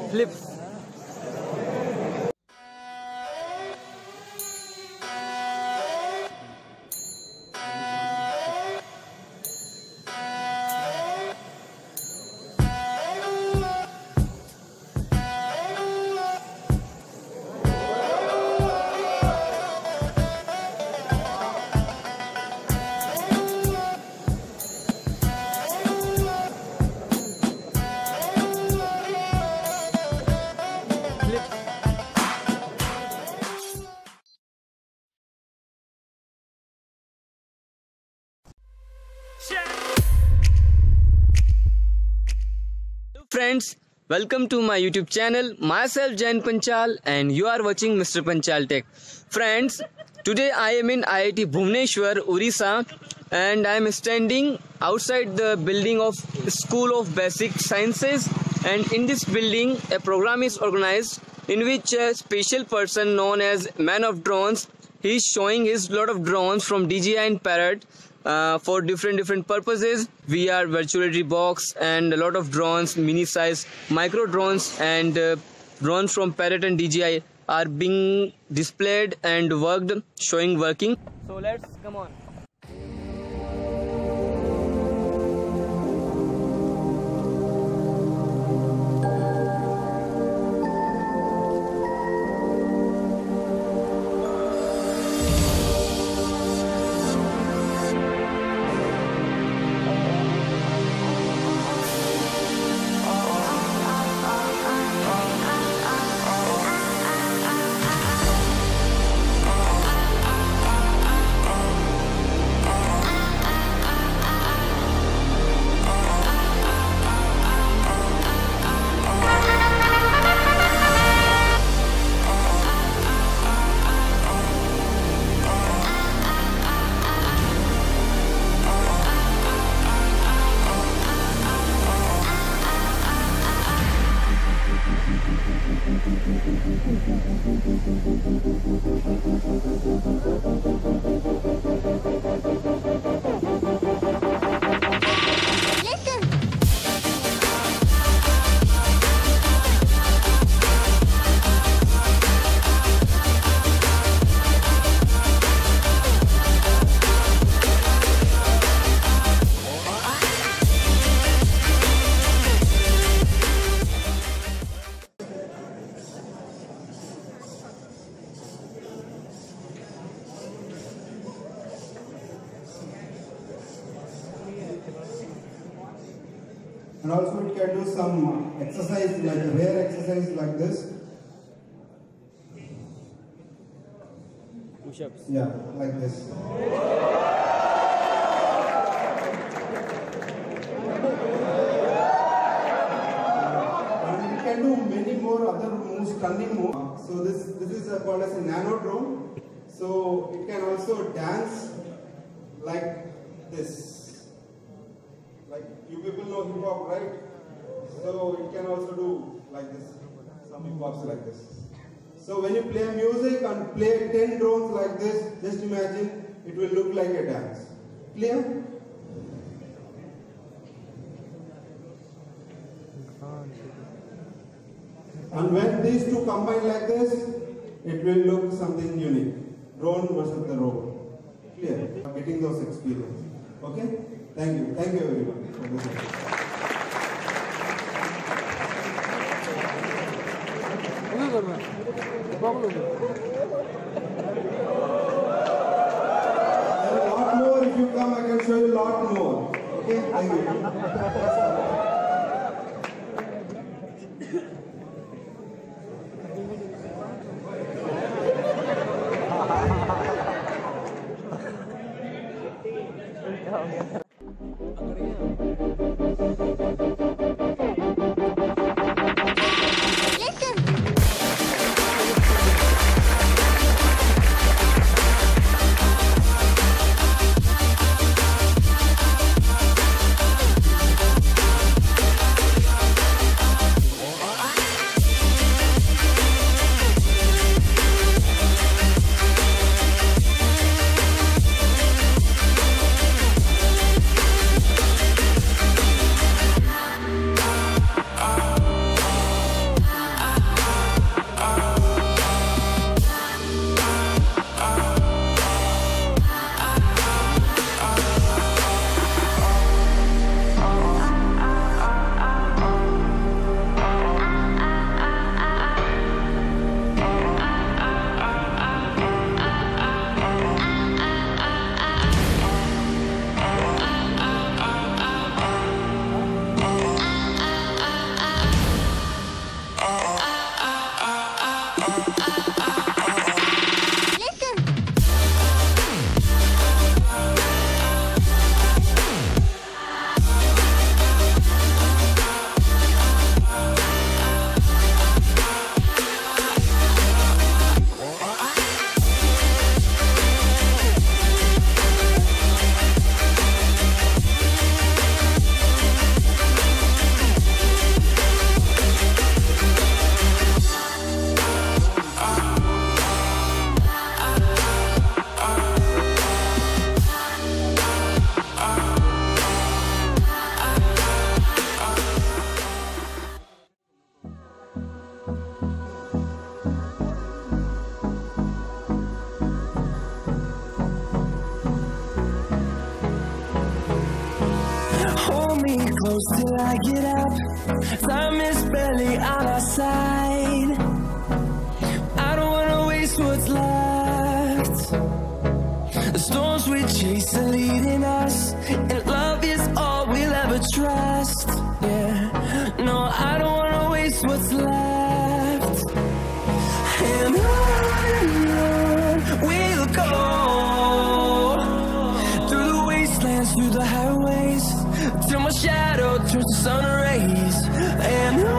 flips. Hello friends, welcome to my YouTube channel. Myself Jain Panchal and you are watching Mr. Panchal Tech. Friends, today I am in IIT Bhubaneswar, Orissa, and I am standing outside the building of School of Basic Sciences, and in this building a program is organized in which a special person known as Man of Drones, he is showing his lot of drones from DJI and Parrot for different purposes. VR, virtual reality box, and a lot of drones, mini size micro drones, and drones from Parrot and DJI are being displayed and worked, showing working. So let's come on. And also it can do some exercise, like a rare exercise like this. Push-ups. Yeah, like this. And it can do many more other moves, turning moves. So this is called as a nano drone. So it can also dance like this. Like you people know hip hop, right? So it can also do like this. Some hip hops like this. So when you play music and play 10 drones like this, just imagine it will look like a dance. Clear? And when these two combine like this, it will look something unique. Drone versus the robot. Clear? Getting those experience. Okay? Thank you. Thank you everyone for this. There are a lot more. If you come, I can show you a lot more. Okay? Thank you. close till I get up. Time is barely on our side. I don't wanna waste what's left. The storms we chase are leading us, and love is all we'll ever trust. Yeah, no, I don't wanna waste what's left. And on we'll go, through the wastelands, through the highways, till my shadow turns to sun rays. And